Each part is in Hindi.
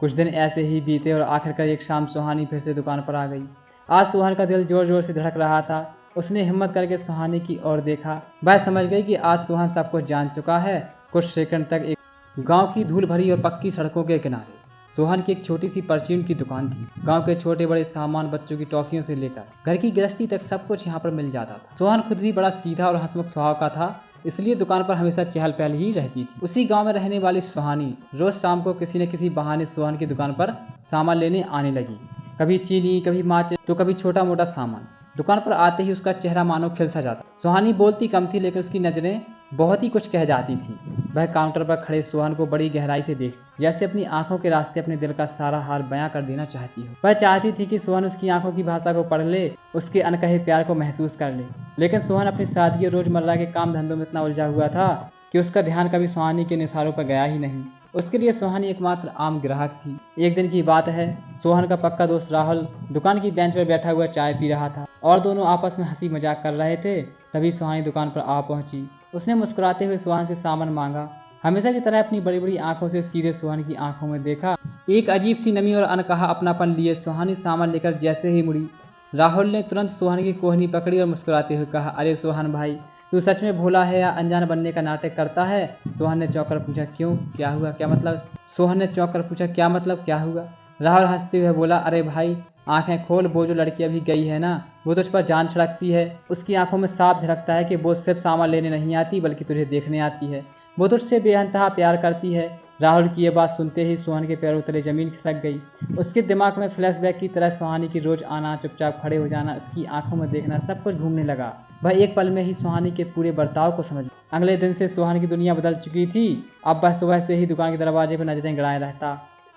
कुछ दिन ऐसे ही बीते और आखिरकार एक शाम सुहानी फिर से दुकान पर आ गई। आज सुहान का दिल जोर जोर से धड़क रहा था। उसने हिम्मत करके सुहानी की ओर देखा। वह समझ गई कि आज सुहान सब कुछ जान चुका है। कुछ सेकंड तक एक गांव की धूल भरी और पक्की सड़कों के किनारे सोहन की एक छोटी सी परचून की दुकान थी। गांव के छोटे बड़े सामान, बच्चों की टॉफियों से लेकर घर की गृहस्थी तक सब कुछ यहाँ पर मिल जाता था। सोहन खुद भी बड़ा सीधा और हंसमुख स्वभाव का था, इसलिए दुकान पर हमेशा चहल पहल ही रहती थी। उसी गांव में रहने वाली सुहानी रोज शाम को किसी न किसी बहाने सोहन की दुकान पर सामान लेने आने लगी। कभी चीनी, कभी माचिस, तो कभी छोटा मोटा सामान। दुकान पर आते ही उसका चेहरा मानो खिल सा जाता। सुहानी बोलती कम थी, लेकिन उसकी नजरें बहुत ही कुछ कह जाती थी। वह काउंटर पर खड़े सोहन को बड़ी गहराई से देखती, जैसे अपनी आंखों के रास्ते अपने दिल का सारा हाल बयां कर देना चाहती हो। वह चाहती थी कि सोहन उसकी आंखों की भाषा को पढ़ ले, उसके अनकहे प्यार को महसूस कर ले। लेकिन सोहन अपनी सादगी और रोजमर्रा के काम धंधों में इतना उलझा हुआ था कि उसका ध्यान कभी सुहानी के निसारों पर गया ही नहीं। उसके लिए सुहानी एकमात्र आम ग्राहक थी। एक दिन की बात है, सोहन का पक्का दोस्त राहुल दुकान की बेंच पर बैठा हुआ चाय पी रहा था और दोनों आपस में हंसी मजाक कर रहे थे। तभी सुहानी दुकान पर आ पहुंची। उसने मुस्कुराते हुए सोहन से सामान मांगा। हमेशा की तरह अपनी बड़ी बड़ी आंखों से सीधे सोहन की आंखों में देखा। एक अजीब सी नमी और अनकहा अपनापन लिए सुहानी सामान लेकर जैसे ही मुड़ी, राहुल ने तुरंत सोहन की कोहनी पकड़ी और मुस्कुराते हुए कहा, अरे सोहन भाई, तू सच में भोला है या अनजान बनने का नाटक करता है? सोहन ने चौंक कर पूछा, क्यों, क्या हुआ, क्या मतलब? सोहन ने चौंक कर पूछा, क्या मतलब, क्या हुआ? राहुल हंसते हुए बोला, अरे भाई, आंखें खोल, वो जो लड़की अभी गई है ना, वो तुझ पर जान छिड़कती है। उसकी आंखों में साफ झलकता है कि वो सिर्फ सामान लेने नहीं आती, बल्कि तुझे देखने आती है। वो तुझसे बेइंतहा प्यार करती है। राहुल की यह बात सुनते ही सोहन के पैरों तले जमीन खिसक गई। उसके दिमाग में फ्लैशबैक की तरह सुहानी की रोज आना, चुपचाप खड़े हो जाना, उसकी आंखों में देखना, सब कुछ घूमने लगा। वह एक पल में ही सुहानी के पूरे बर्ताव को समझ गया। अगले दिन से सुहानी की दुनिया बदल चुकी थी। अब वह सुबह से ही दुकान के दरवाजे पर नजरें गड़ाए रहता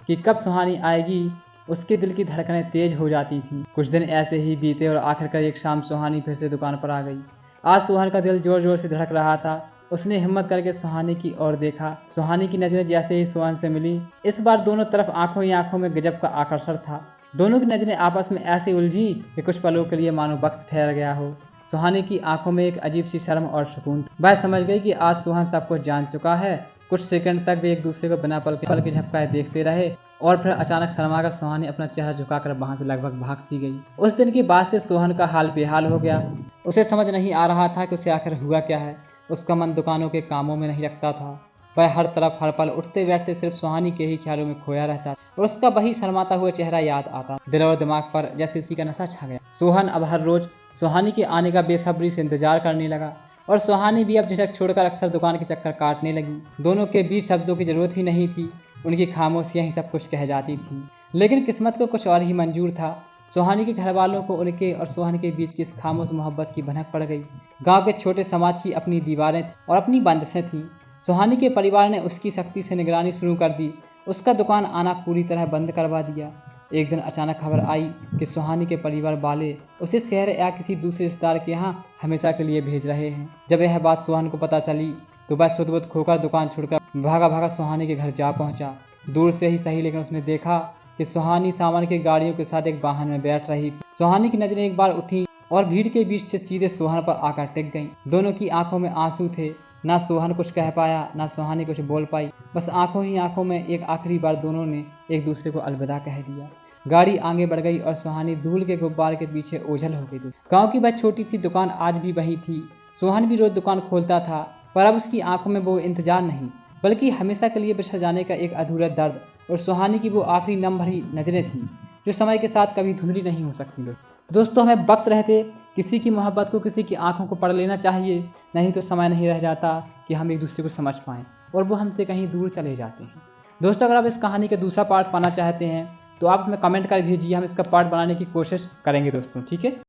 कि कब सुहानी आएगी। उसके दिल की धड़कनें तेज हो जाती थीं। कुछ दिन ऐसे ही बीते और आखिरकार एक शाम सुहानी फिर से दुकान पर आ गई। आज सुहान का दिल जोर जोर से धड़क रहा था। उसने हिम्मत करके सुहानी की ओर देखा। सुहानी की नजरें जैसे ही सुहान से मिली, इस बार दोनों तरफ आंखों ही आंखों में गजब का आकर्षण था। दोनों की नजरें आपस में ऐसे उलझी कि कुछ पलों के लिए मानो वक्त ठहर गया हो। सुहानी की आंखों में एक अजीब सी शर्म और सुकून था। वह समझ गई कि आज सुहान सब कुछ जान चुका है। कुछ सेकंड तक वे एक दूसरे को बिना पल के झपकाए देखते रहे और फिर अचानक शर्माकर सुहानी अपना चेहरा झुकाकर वहां से लगभग भाग सी गई। उस दिन के बाद से सोहन का हाल बेहाल हो गया। उसे समझ नहीं आ रहा था कि उसे आखिर हुआ क्या है। उसका मन दुकानों के कामों में नहीं लगता था। वह हर तरफ हर पल उठते बैठते सिर्फ सुहानी के ही ख्यालों में खोया रहता और उसका वही शर्माता हुआ चेहरा याद आता। दिल और दिमाग पर जैसे उसी का नशा छा गया। सोहन अब हर रोज सुहानी के आने का बेसब्री से इंतजार करने लगा और सुहानी भी अब झिझक छोड़कर अक्सर दुकान के चक्कर काटने लगी। दोनों के बीच शब्दों की जरूरत ही नहीं थी, उनकी खामोशियां ही सब कुछ कह जाती थी। लेकिन किस्मत को कुछ और ही मंजूर था। सुहानी के घर वालों को उनके और सोहन के बीच की इस खामोश मोहब्बत की भनक पड़ गई। गांव के छोटे समाज की अपनी दीवारें थी और अपनी बंदिशें थीं। सुहानी के परिवार ने उसकी सख्ती से निगरानी शुरू कर दी। उसका दुकान आना पूरी तरह बंद करवा दिया। एक दिन अचानक खबर आई कि सुहानी के परिवार वाले उसे शहर या किसी दूसरे रिश्तेदार के यहाँ हमेशा के लिए भेज रहे हैं। जब यह बात सुहान को पता चली तो वह सुध-बुध खोकर दुकान छोड़कर भागा भागा सुहानी के घर जा पहुंचा। दूर से ही सही, लेकिन उसने देखा कि सुहानी सामान की गाड़ियों के साथ एक वाहन में बैठ रही थी। सुहानी की नजरें एक बार उठी और भीड़ के बीच से सीधे सोहन पर आकर टिक गईं। दोनों की आंखों में आंसू थे। ना सोहन कुछ कह पाया, ना सुहानी कुछ बोल पाई। बस आंखों ही आंखों में एक आखिरी बार दोनों ने एक दूसरे को अलविदा कह दिया। गाड़ी आगे बढ़ गई और सुहानी धूल के गुब्बार के पीछे ओझल हो गई। गांव की वह छोटी सी दुकान आज भी वही थी। सोहन भी रोज दुकान खोलता था, पर अब उसकी आंखों में वो इंतजार नहीं, बल्कि हमेशा के लिए बिछड़ जाने का एक अधूरा दर्द। और सुहानी की वो आखिरी नम भरी नजरें थीं जो समय के साथ कभी धुंधली नहीं हो सकती। दोस्तों, हमें वक्त रहते किसी की मोहब्बत को, किसी की आंखों को पढ़ लेना चाहिए, नहीं तो समय नहीं रह जाता कि हम एक दूसरे को समझ पाएं और वो हमसे कहीं दूर चले जाते हैं। दोस्तों, अगर आप इस कहानी का दूसरा पार्ट पाना चाहते हैं तो आप हमें कमेंट कर भेजिए। हम इसका पार्ट बनाने की कोशिश करेंगे दोस्तों, ठीक है।